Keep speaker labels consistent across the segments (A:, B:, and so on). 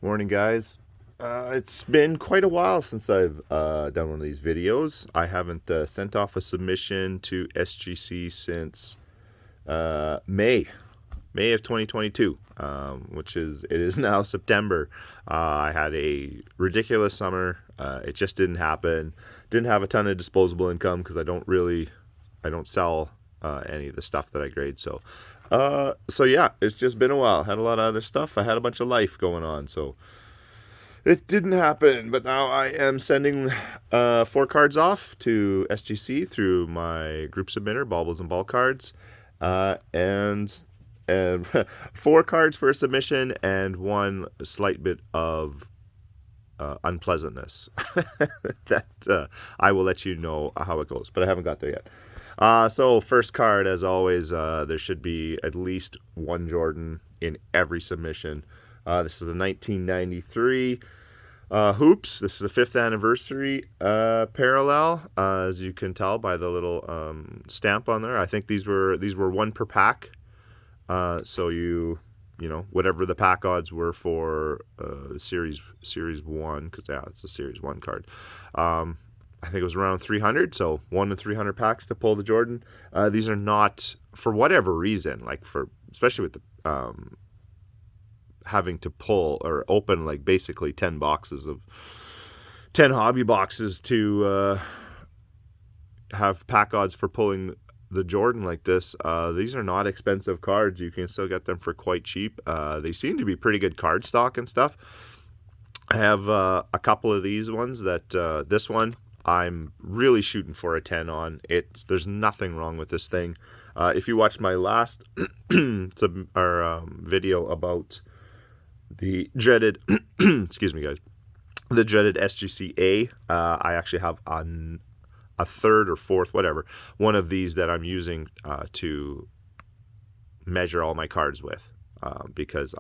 A: Morning, guys. It's been quite a while since I've done one of these videos. I haven't sent off a submission to SGC since May of 2022, which it is now September. I had a ridiculous summer. It just didn't happen. Didn't have a ton of disposable income because I don't sell any of the stuff that I grade. So yeah, it's just been a while. Had a lot of other stuff. I had a bunch of life going on, so it didn't happen. But now I am sending 4 cards off to SGC through my group submitter, Baubles and Ball Cards, and 4 cards for a submission and one slight bit of unpleasantness. That I will let you know how it goes, but I haven't got there yet. So first card, as always, there should be at least one Jordan in every submission. This is the 1993 Hoops. This is the 5th anniversary parallel, as you can tell by the little stamp on there. I think these were one per pack. So you know, whatever the pack odds were for series 1, because yeah, it's a series 1 card. I think it was around 300, so 1 to 300 packs to pull the Jordan. These are not, for whatever reason, like especially with the having to pull or open like basically 10 hobby boxes to have pack odds for pulling the Jordan like this. These are not expensive cards. You can still get them for quite cheap. They seem to be pretty good card stock and stuff. I have a couple of these ones that this one I'm really shooting for a 10 on. There's nothing wrong with this thing. If you watched my last video about the dreaded excuse me, guys, the dreaded SGC I actually have a third or fourth, whatever, one of these that I'm using to measure all my cards with, because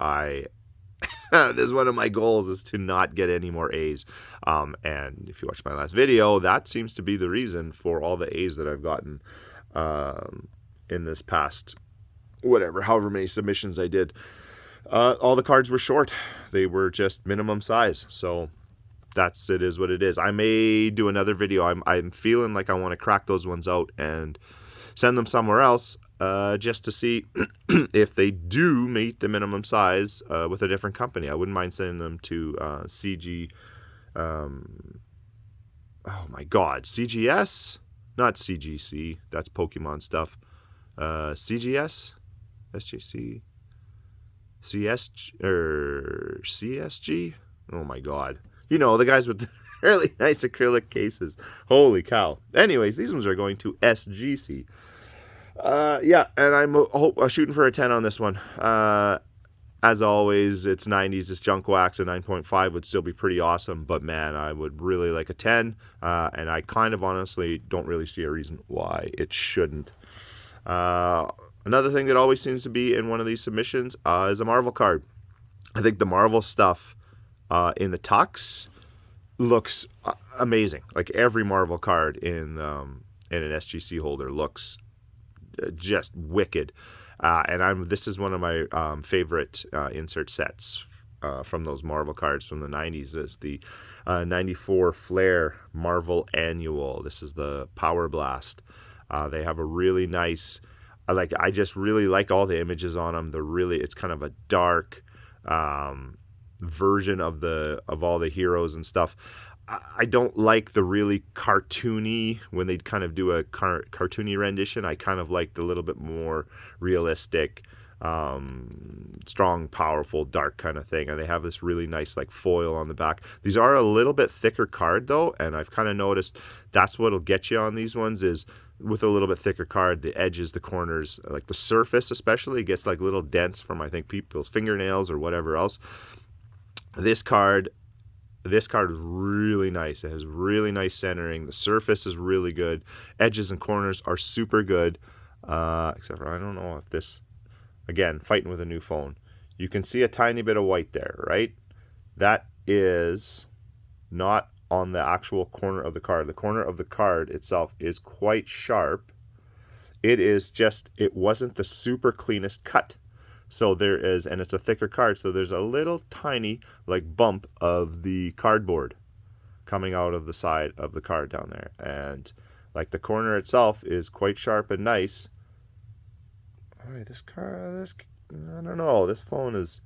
A: this is one of my goals, is to not get any more A's. And if you watch my last video, that seems to be the reason for all the A's that I've gotten in this past, however many submissions I did. All the cards were short. They were just minimum size. So it is what it is. I may do another video. I'm feeling like I want to crack those ones out and send them somewhere else, just to see if they do meet the minimum size with a different company. I wouldn't mind sending them to CG. Oh my God, CGS, not CGC. That's Pokemon stuff. CGS, SGC, CSG. Oh my God. You know, the guys with the really nice acrylic cases. Holy cow. Anyways, these ones are going to SGC. Yeah, and I'm shooting for a 10 on this one. As always, it's 90s. This junk wax, a 9.5 would still be pretty awesome. But man, I would really like a 10. And I kind of honestly don't really see a reason why it shouldn't. Another thing that always seems to be in one of these submissions is a Marvel card. I think the Marvel stuff in the Tux looks amazing. Like every Marvel card in an SGC holder looks just wicked. And this is one of my favorite insert sets from those Marvel cards from the 90s. Is the 94 Flair Marvel Annual. This is the Power Blast. They have a really nice, I just really like all the images on them. It's kind of a dark version of all the heroes and stuff. I don't like the really cartoony, when they kind of do a cartoony rendition. I kind of like the little bit more realistic, strong, powerful, dark kind of thing. And they have this really nice like foil on the back. These are a little bit thicker card though, and I've kind of noticed that's what'll get you on these ones, is with a little bit thicker card, the edges, the corners, like the surface especially, gets like little dents from, I think, people's fingernails or whatever else. This card is really nice. It has really nice centering. The surface is really good. Edges and corners are super good. Except for, I don't know if this, again, fighting with a new phone. You can see a tiny bit of white there, right? That is not on the actual corner of the card. The corner of the card itself is quite sharp. It wasn't the super cleanest cut. So there is, and it's a thicker card, so there's a little tiny like bump of the cardboard coming out of the side of the card down there, and like the corner itself is quite sharp and nice. All right, I don't know, this phone is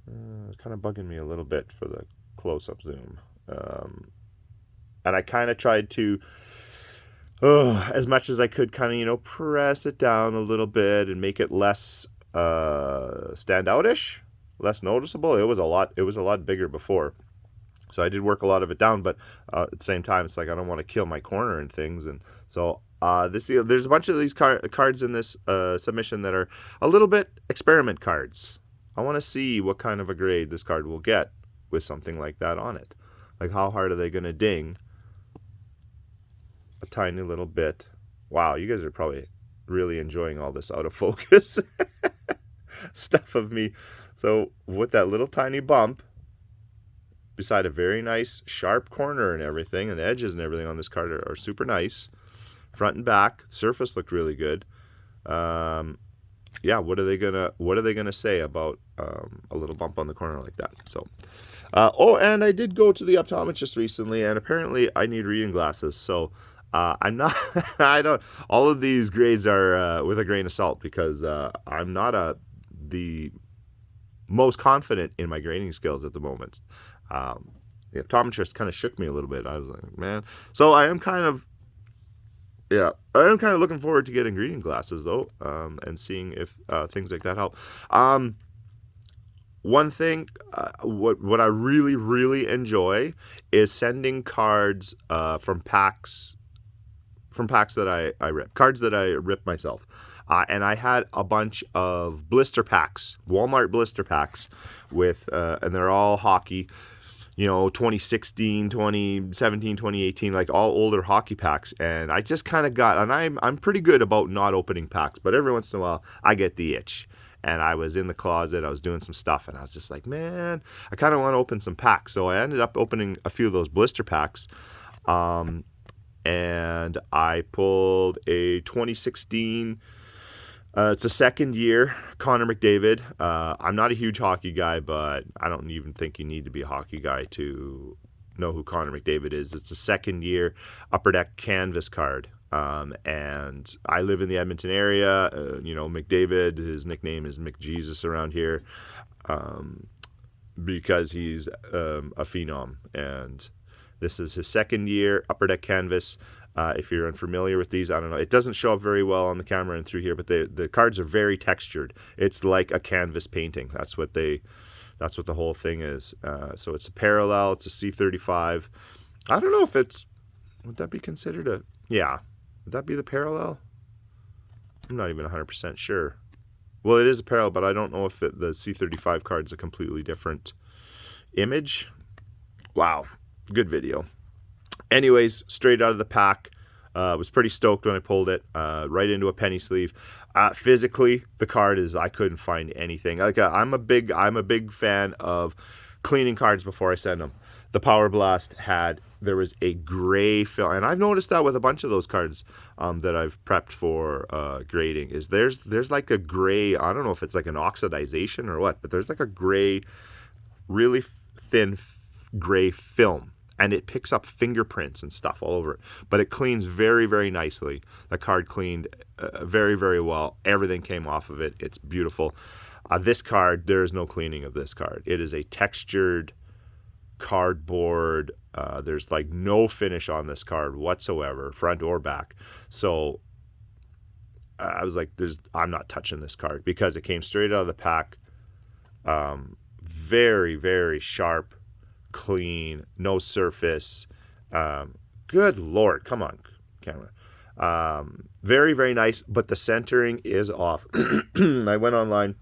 A: kind of bugging me a little bit for the close-up zoom. And I kind of tried to, as much as I could, kind of, press it down a little bit and make it less standoutish, less noticeable. It was a lot bigger before. So I did work a lot of it down, but at the same time, it's like I don't want to kill my corner and things. And so there's a bunch of these cards in this submission that are a little bit experiment cards. I want to see what kind of a grade this card will get with something like that on it. Like, how hard are they going to ding a tiny little bit? Wow, you guys are probably really enjoying all this out of focus stuff of me. So with that little tiny bump, beside a very nice sharp corner and everything, and the edges and everything on this card are super nice, front and back. Surface looked really good. Yeah, what are they gonna say about a little bump on the corner like that? So, and I did go to the optometrist recently, and apparently I need reading glasses. So I'm not. I don't. All of these grades are with a grain of salt, because I'm not the most confident in my grading skills at the moment. The optometrist kind of shook me a little bit. I was like, man. So I am kind of looking forward to getting reading glasses, though, and seeing if things like that help. One thing, what I really, really enjoy is sending cards from packs that I rip, cards that I rip myself. And I had a bunch of blister packs, Walmart blister packs, with, and they're all hockey, 2016, 2017, 2018, like all older hockey packs. And I just kind of got, and I'm pretty good about not opening packs, but every once in a while I get the itch. And I was in the closet, I was doing some stuff, and I was just like, man, I kind of want to open some packs. So I ended up opening a few of those blister packs. And I pulled a 2016, it's a second year, Connor McDavid. I'm not a huge hockey guy, but I don't even think you need to be a hockey guy to know who Connor McDavid is. It's a second year Upper Deck canvas card. And I live in the Edmonton area. McDavid, his nickname is McJesus around here, because he's a phenom. And this is his second year Upper Deck canvas. If you're unfamiliar with these, I don't know. It doesn't show up very well on the camera and through here, but the cards are very textured. It's like a canvas painting. That's what the whole thing is. So it's a parallel. It's a C35. I don't know if would that be considered would that be the parallel? I'm not even 100% sure. Well, it is a parallel, but I don't know if the C35 card is a completely different image. Wow, good video. Anyways, straight out of the pack. Was pretty stoked when I pulled it right into a penny sleeve. Physically, the card I couldn't find anything. Like I'm a big fan of cleaning cards before I send them. The Power Blast there was a gray film, and I've noticed that with a bunch of those cards that I've prepped for grading. There's like a gray. I don't know if it's like an oxidization or what, but there's like a gray, really thin gray film. And it picks up fingerprints and stuff all over it. But it cleans very, very nicely. The card cleaned very, very well. Everything came off of it. It's beautiful. This card, there is no cleaning of this card. It is a textured cardboard. There's like no finish on this card whatsoever, front or back. So I was like, I'm not touching this card, because it came straight out of the pack. Very, very sharp, clean, no surface. Good Lord, come on, camera. Very, very nice, but the centering is off. I went online,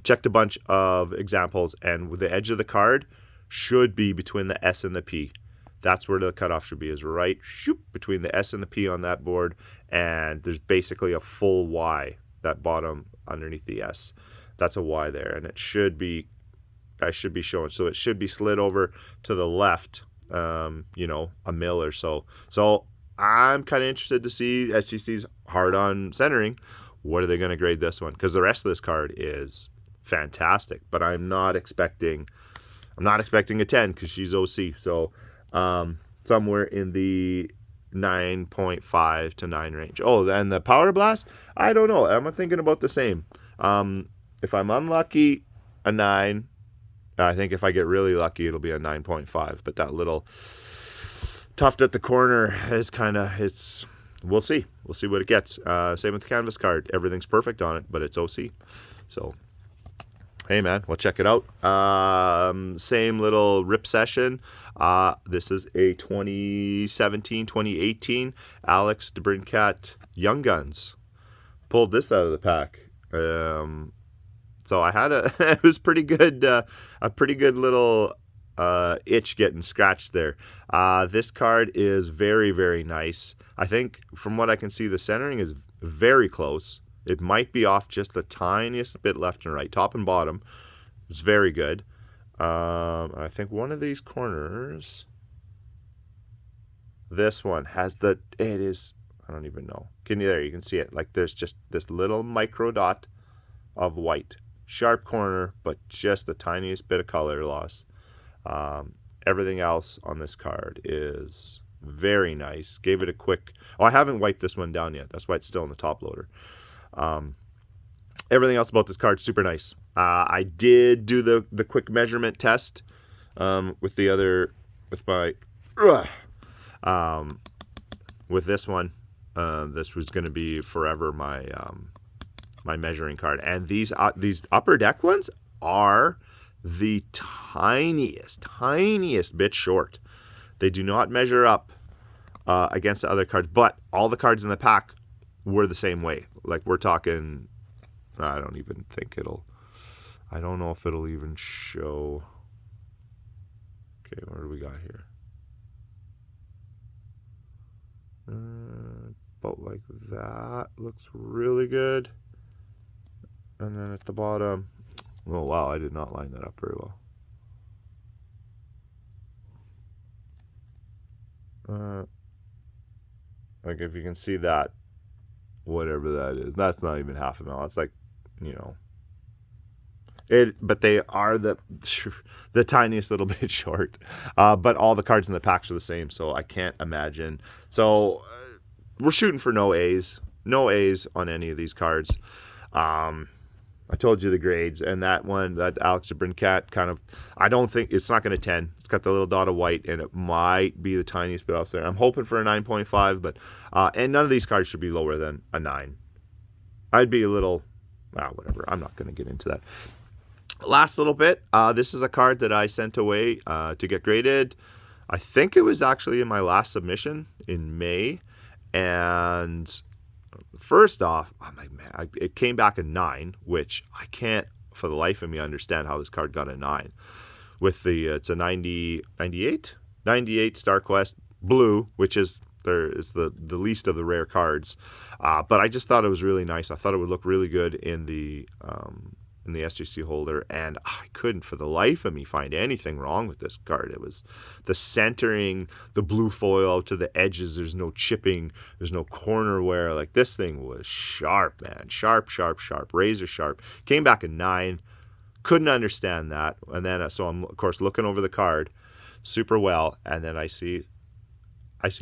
A: checked a bunch of examples, and the edge of the card should be between the S and the P. That's where the cutoff should be, is right between the S and the P on that board, and there's basically a full Y, that bottom underneath the S. That's a Y there, and I should be showing. So it should be slid over to the left, a mil or so. So I'm kind of interested to see SGC's hard on centering. what are they going to grade this one? Because the rest of this card is fantastic, but I'm not expecting a 10 because she's OC. So somewhere in the 9.5 to 9 range. Oh, and the Power Blast, I don't know. I'm thinking about the same. If I'm unlucky, a 9. I think if I get really lucky, it'll be a 9.5. But that little tuft at the corner is kind of, we'll see. We'll see what it gets. Same with the canvas card. Everything's perfect on it, but it's OC. So, hey man, we'll check it out. Same little rip session. This is a 2017-2018 Alex DeBrincat Young Guns. Pulled this out of the pack. So I had it was pretty good, a pretty good little itch getting scratched there. This card is very, very nice. I think from what I can see, the centering is very close. It might be off just the tiniest bit left and right, top and bottom. It's very good. I think one of these corners, this one has it is, I don't even know. There, you can see it. Like there's just this little micro dot of white. Sharp corner, but just the tiniest bit of color loss. Everything else on this card is very nice. Gave it a quick... Oh, I haven't wiped this one down yet. That's why it's still in the top loader. Everything else about this card, super nice. I did do the quick measurement test with this one. This was going to be forever my measuring card, and these upper deck ones are the tiniest bit short. They do not measure up against the other cards, but all the cards in the pack were the same way. Like we're talking, I don't know if it'll even show. Okay, what do we got here? About like that. Looks really good. And then at the bottom, oh wow, I did not line that up very well. Like if you can see that, whatever that is, that's not even half a mil. It's like, you know, but they are the tiniest little bit short. But all the cards in the packs are the same, so I can't imagine. So we're shooting for no A's on any of these cards. I told you the grades, and that one, that Alex DeBrincat, kind of, I don't think, it's not going to 10. It's got the little dot of white, and it might be the tiniest bit off there. I'm hoping for a 9.5, but, and none of these cards should be lower than a 9. I'd be a little, whatever. I'm not going to get into that. Last little bit, this is a card that I sent away to get graded. I think it was actually in my last submission in May, and first off, I'm like, man, it came back a 9, which I can't for the life of me understand how this card got a 9. With it's a 98 StarQuest blue, which is the least of the rare cards. But I just thought it was really nice. I thought it would look really good in the SGC holder, and I couldn't for the life of me find anything wrong with this card. It was the centering, the blue foil out to the edges. There's no chipping. There's no corner wear. Like, this thing was sharp, man. Sharp, razor sharp. Came back a 9. Couldn't understand that. And then, so I'm, of course, looking over the card super well, and then I see,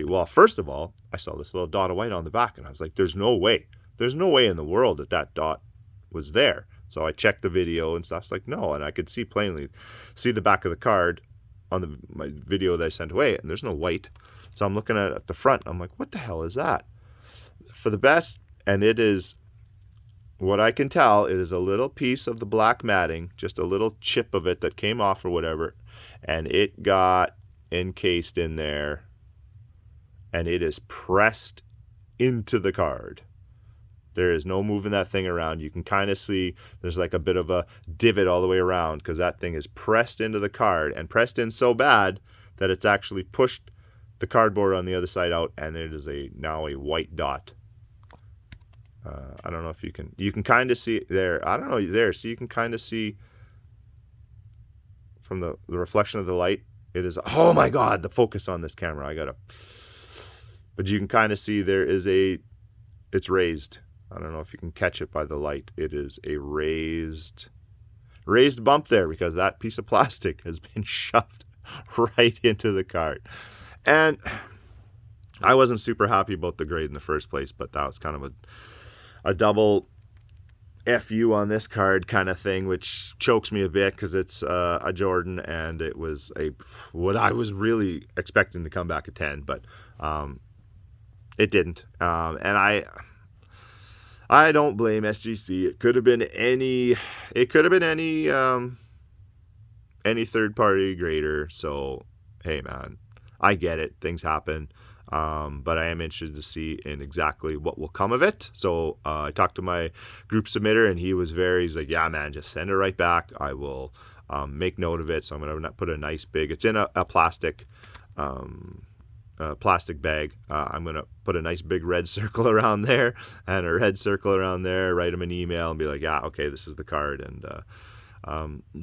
A: well, first of all, I saw this little dot of white on the back, and I was like, there's no way in the world that dot was there. So I checked the video and stuff. It's like, no, and I could plainly see the back of the card on my video that I sent away, and there's no white. So I'm looking at the front. I'm like, what the hell is that? For the best, and it is, what I can tell, it is a little piece of the black matting, just a little chip of it that came off or whatever, and it got encased in there, and it is pressed into the card. There is no moving that thing around. You can kind of see there's like a bit of a divot all the way around because that thing is pressed into the card, and pressed in so bad that it's actually pushed the cardboard on the other side out, and it is now a white dot. I don't know if you can kind of see it there. I don't know there. So you can kind of see from the reflection of the light. It is, oh my God, the focus on this camera. But you can kind of see there is it's raised. I don't know if you can catch it by the light. It is a raised bump there because that piece of plastic has been shoved right into the card. And I wasn't super happy about the grade in the first place, but that was kind of a double FU on this card kind of thing, which chokes me a bit because it's a Jordan, and it was what I was really expecting to come back a 10, but it didn't. And I don't blame SGC. It could have been any third party grader. So hey man, I get it. Things happen. But I am interested to see in exactly what will come of it. So I talked to my group submitter, and he's like, yeah, man, just send it right back. I will make note of it. So I'm going to put a nice big, it's in a plastic bag. I'm going to put a nice big red circle around there and a red circle around there, write him an email and be like, yeah, okay, this is the card, and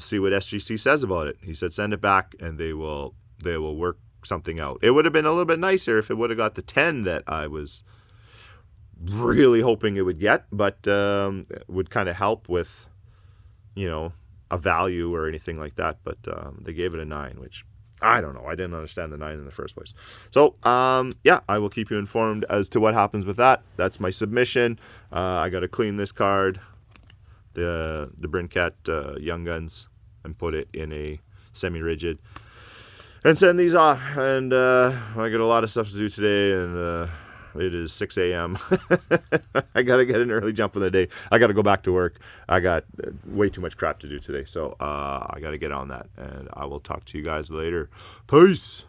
A: see what SGC says about it. He said, send it back and they will work something out. It would have been a little bit nicer if it would have got the 10 that I was really hoping it would get, but it would kind of help with, a value or anything like that. But they gave it a 9, which I don't know. I didn't understand the 9 in the first place. So yeah, I will keep you informed as to what happens with that. That's my submission. I got to clean this card, the Brincat Young Guns, and put it in a semi-rigid and send these off. And I got a lot of stuff to do today, and it is 6 a.m. I got to get an early jump of the day. I got to go back to work. I got way too much crap to do today, so I got to get on that, and I will talk to you guys later. Peace.